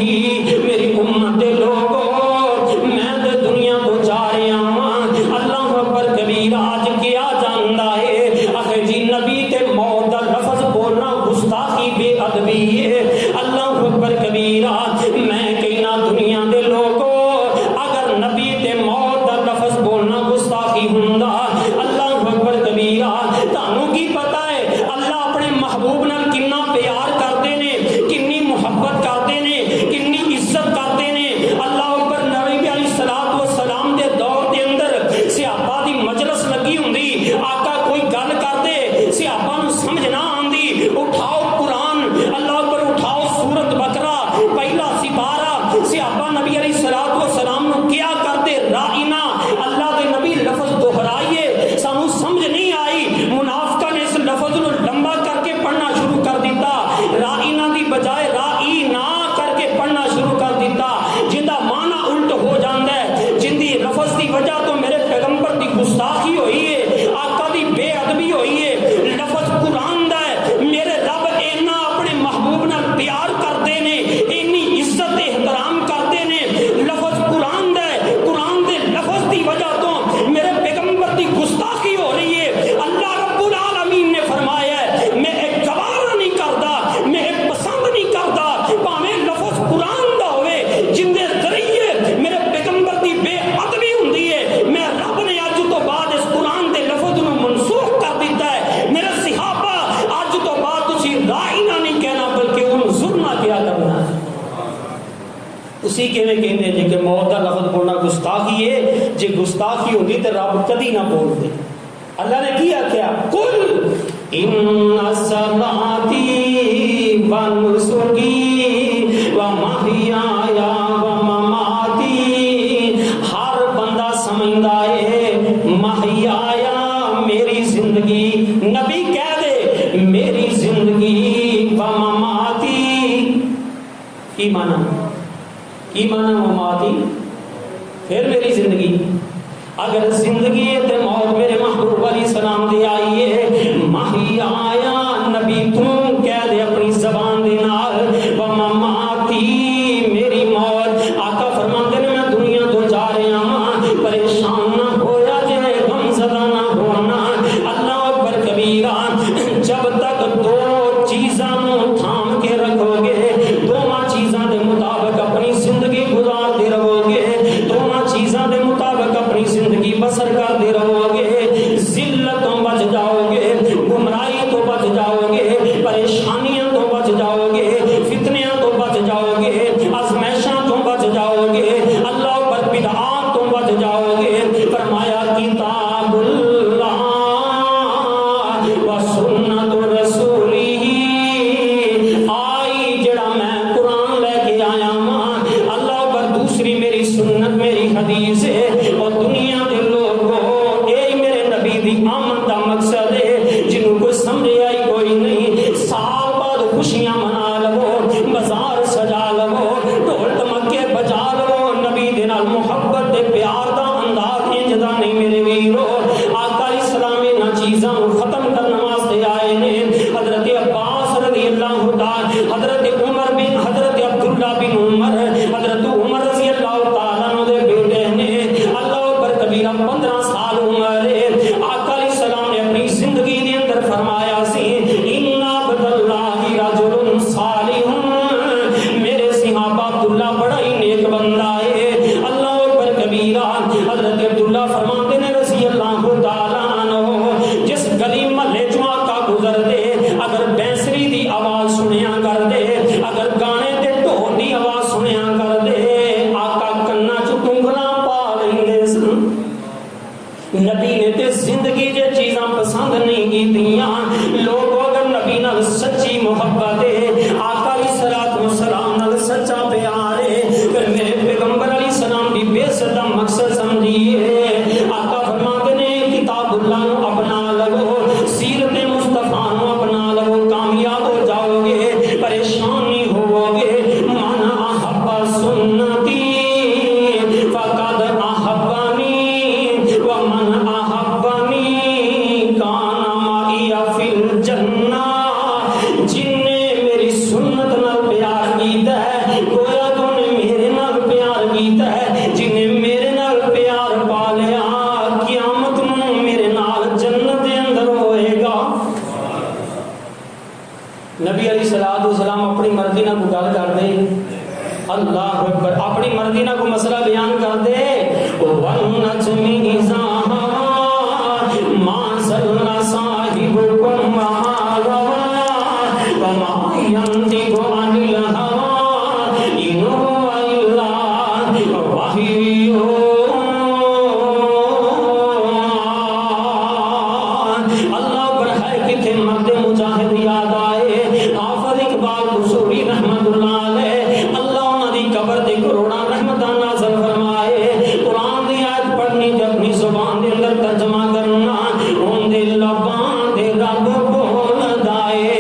میری امت لوگوں میں تے دنیا تو جا رہا ہوں اللہ اکبر کبیر آج کیا جاندا ہے آخر جی نبی تے موت دا لفظ بولنا گستاخی بے ادبی ہے اللہ اکبر کبیرہ میں کہنا دنیا دے لوگوں اگر نبی تے موت دا لفظ بولنا گستاخی ہوندا اللہ اکبر کبیرہ تانوں کی پتہ ہے اللہ اپنے محبوب نال کتنا پیار کرتے نے کتنی محبت کرتے نے کتنی عزت کرتے نے اللہ اکبر نبی علیہ الصلوۃ والسلام دے دور دے اندر صحابہ دی مجلس لگی ہوندی آقا کوئی گل کردے صحابہ نوں سمجھ نہ آندی اٹھاؤ قرآن اللہ اکبر اٹھاؤ سورت بقرہ پہلا سپارہ صحابہ نبی علیہ الصلوۃ والسلام نوں کیا کرتے رائنا اللہ دے نبی لفظ دہرائیے سانوں سمجھ نہیں آئی منافقہ نے اس لفظ نوں لمبا کر کے پڑھنا شروع کر دیتا رائنا دی بجائے رائنا کر کے پڑھنا شروع کر دیتا جندا معنی الٹ ہو جاندا ہے جن دی لفظ دی وجہ تو میرے پیغمبر دی گستاخی ہوئی ہے آقا دی بے ادبی ہوئی ہے لفظ قرآن دا ہے میرے رب اینا اپنے محبوب نال پیار کرتے نے اینی عزت احترام کرتے نے لفظ قرآن دا ہے قرآن دے لفظ دی وجہ تو میرے پیغمبر دی گستاخی ہو رہی ہے اللہ رب العالمین نے فرمایا ہے میں ایک گوارا نہیں کردا میں ایک پسند نہیں کردا پاویں لفظ قرآن دا ہوئے جن دے ذریعے میرے پیغمبر دی بے ادبی ہوندی ہے میں رب نے اج تو بعد اس قرآن دے لفظ نوں منسوخ کر دیتا ہے میرے صحابہ اج تو بعد تسی رائنا نہیں کہنا بلکہ انظرنا کیا کرنا ہے اسی کیویں کہندے جے کہ موت دا لفظ بولنا گستاخی ہے جے گستاخی ہوندی تے رب کدی نہ بولدے اللہ نے کی آخیا قل ان صلاتی و نسکی و محیای و مماتی ہر بندہ سمجھدا ہے محیایا میری زندگی نبی کہہ دے میری زندگی و مماتی کی معنی مماتی پھر میری زندگی اگر زندگی ہے تو موت میرے محبوب علیہ السلام دی آئی ہے محیایا نبی تم کہہ دے اپنی زبان دے نال و مماتی میری موت آقا فرماتے نے میں دنیا تو جا رہا ہوں پریشان نہ ہویا جے غم زدہ نہ ہونا اللہ اکبر کبیرہ جب تک دو چیزاں تھام کے رکھو گے دونوں چیزاں دے مطابق اپنی زندگی گزار دے رہو گے دونوں چیزاں دے مطابق اپنی زندگی بسر کر دے رہو گے ذلتوں بچ جاؤ گے گمراہی تو بچ جاؤ گے پریشانیاں تو بچ جاؤ گے فتنیاں تو بچ جاؤ گے آزمائشاں تو بچ جاؤ گے اللہ پر بدعات تو بچ جاؤ گے فرمایا کتاب اللہ و سنت رسولہ آئی جڑا میں قرآن لے کے آیا ہاں اللہ پر دوسری میری سنت میری حدیث ہے اور دنیا دے لوگوں اے میرے نبی دی آمد دا مقصد ہے جنہوں کو سمجھ آئی کوئی نہیں سال بعد خوشیاں منا لو بازار سجا لو ڈھول ٹمکے بجا لو نبی دے نال محبت دے پیار دا انداز انجدا نہیں میرے ویرو آقا علیہ السلام نہ چیزاں ختم کرنے واسطے آئے نے حضرت عباس رضی اللہ تعالی حضرت عمر بن حضرت عبداللہ بن عمر حضرت عمر رضی اللہ تعالیٰ عنہ دے بیٹے نے اللہ پر کبیرہ 15 سال عمر ہے آقا علیہ السلام نے اپنی زندگی دے اندر فرمایا سی ان عبد اللہ رجل صالح میرے صحابہ عبداللہ بڑا ہی نیک بندہ ہے اللہ پر کبیرہ حضرت عبداللہ فرماتے نے رضی اللہ تعالیٰ عنہ جس گلی محلے چوں آقا گزر دے اگر بینسری دی آواز سنیا کر دے اگر گانے تے ڈھول دی آواز سنیا اللہ اکبر. اپنی مرضی نہ کوئی مسئلہ بیان کر دے. وَالنَّجْمِ إِذَا هَوَىٰ مَا ضَلَّ صَاحِبُكُمْ وَمَا غَوَىٰ وَمَا يَنطِقُ عَنِ الْهَوَىٰ إِنْ هُوَ إِلَّا وَحْيٌ يُوحَىٰ. اللہ پر ہے کتنے مرد مجاہد یاد آئے. حافظ اقبال قصوری رحمت اللہ علیہ اللہ انہاں دی قبر تے کروڑاں رحمتاں نازل فرمائے. قرآن دی آیت پڑھنی تے اپنی زبان دے اندر ترجمہ کرنا. اون دے لباں تے رب بولدا اے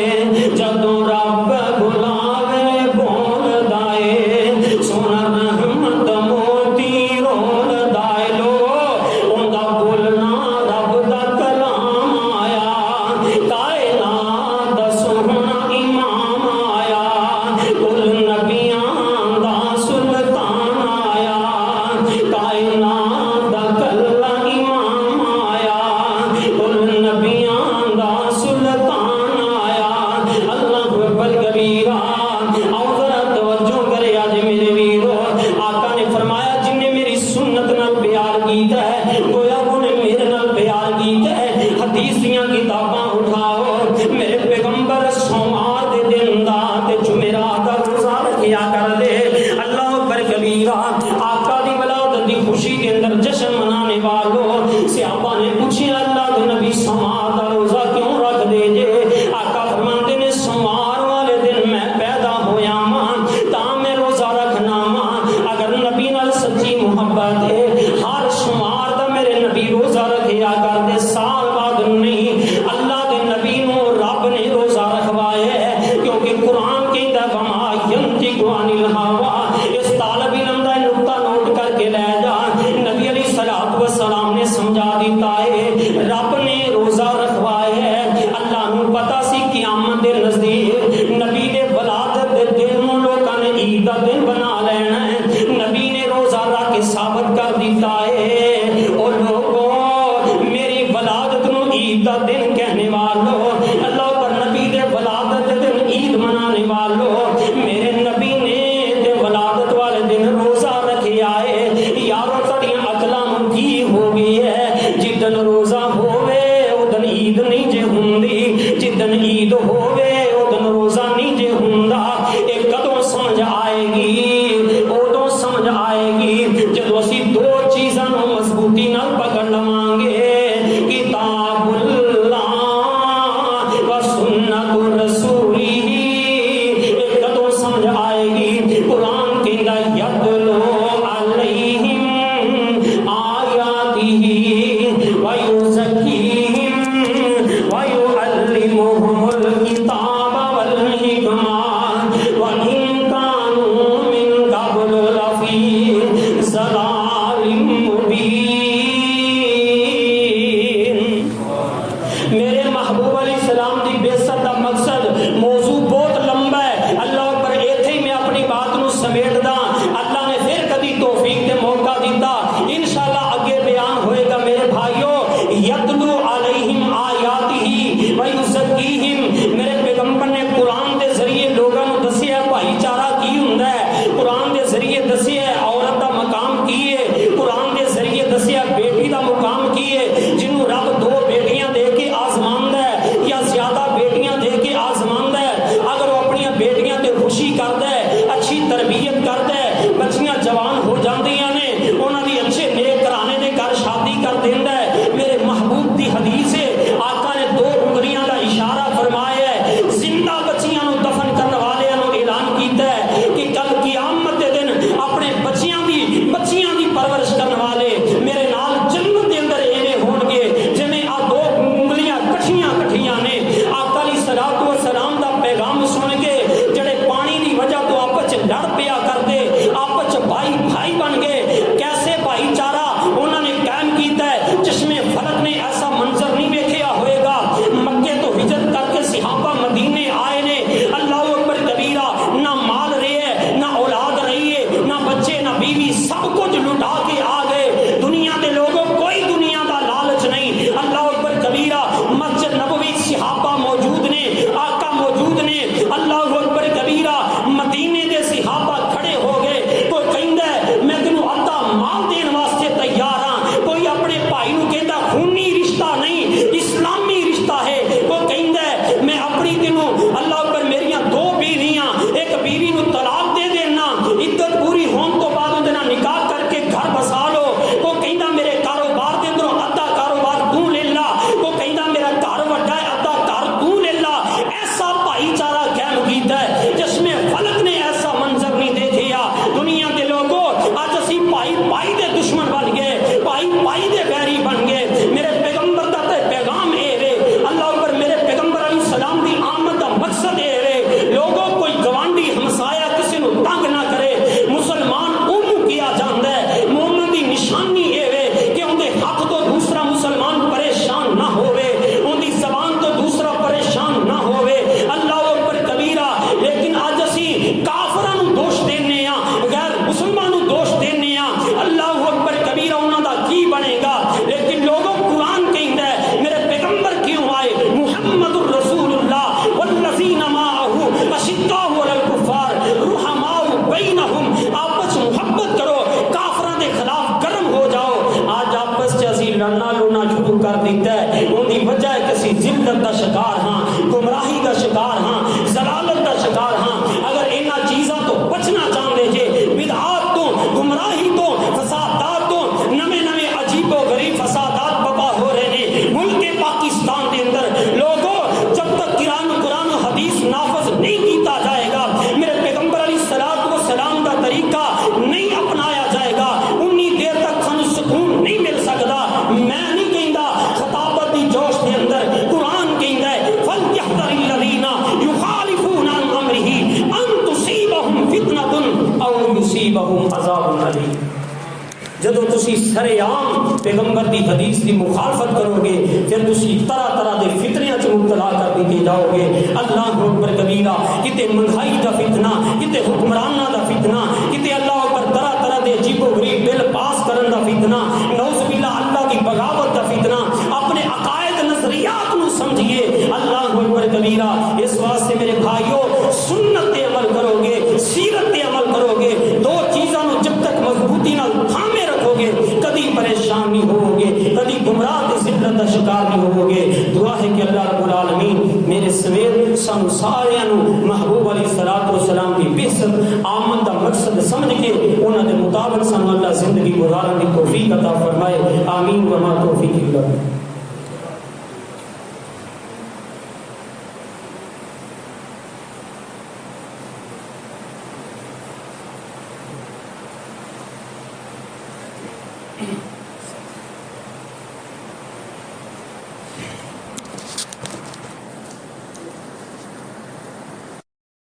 جدوں رب بلاوے بولدا اے. سونا رحمت موتی رولدا اے. لو اون دا بولنا رب دا کلام آیا. کائنات دا سونا امام آیا. کل نبیاں دا سلطان آیا. کائنات دا کلا امام آیا. کل نبیاں دا سلطان آیا. اللہ اکبر کبیرہ. اور ذرا توجہ کرے آج میرے ویرو. آقا نے فرمایا جن نے میری سنت نال پیار کیتا ہے گویا انہیں میرے نال پیار کیتا ہے. حدیث دیاں کتاباں اٹھاؤ. میرے پیغمبر سوموار دے دن دا تے جمعرات دا روزہ رکھیا کر دے. اللہ اکبر کبیرہ. آقا دی ولادت دی خوشی کے اندر جشن منانے والوں صحابہ نے پوچھا اللہ کے نبی سوموار دا روزہ کیوں رکھ دے جے؟ آقا فرماتے نے سوموار والے دن میں پیدا ہویا ماں تاں میں روزہ رکھنا ماں. اگر نبی نال سچی محبت ہے ہر سوموار دا میرے نبی روزہ رکھیا کر دے. سال بعد نہیں اللہ دے نبی نو رب نے روزہ رکھوایا ہے کیونکہ قرآن کہتا ہے وما ينطق عن الهوى. اس طالب علم دا نقطہ نوٹ کر کے لے جا. نبی علیہ الصلوۃ والسلام نے سمجھا دیتا ہے رب نے روزہ رکھوایا ہے. اللہ نو پتا سی قیامت دے نزدیک نبی دے ولادت دے دن نو لوکاں نے عید دا دن بنا لینا ہے. نبی نے روزہ رکھ کے ثابت کر دیتا ہے اور لوگوں میری ولادت نو عید دا دن کہنے والوں اللہ پر نبی دے ولادت دے دن عید منانے والوں میرے نبی نے دے ولادت والے دن روزہ رکھے آئے. یارو تڑیاں عقلاں نوں کی ہو گئی ہے جدن روزہ ہووے اودن عید نہیں جے ہوندی. جدن عید ہووے اودن روزہ نہیں جے ہوندا. اے کدوں سمجھ آئے گی یصیبہم عذاب علیم۔ جدو تسی سرعام پیغمبر دی حدیث دی مخالفت کرو گے پھر تسی طرح طرح دے فتنیاں چ مبتلا کر دیتے جاؤ گے۔ اللہ اکبر کبیرہ، کتے مہنگائی دا فتنہ، کتے حکمرانہ دا فتنہ، کتے اللہ اکبر طرح طرح دے عجیب و غریب بل پاس کرن دا فتنہ، نعوذ باللہ اللہ کی بغاوت دا فتنہ۔ اپنے عقائد نظریات نو سمجھیے، اللہ اکبر کبیرہ۔ اس واسطے میرے بھائیو سنت تے عمل کرو گے، سیرت تے عمل کرو گے، دو چیزاں نو جب تک مضبوطی نال تھامے رکھو گے کبھی پریشان نہیں ہوو گے، کبھی گمراہ کی ذلت کا شکار نہیں ہوو گے۔ دعا ہے کہ اللہ رب العالمین میرے سمیت سانو سارے محبوب علیہ الصلوۃ والسلام کی بعثت آمد کا مقصد سمجھ کے انہوں کے مطابق سانو اللہ زندگی گزارنے کی توفیق عطا فرمائے، آمین وما توفیق الا باللہ۔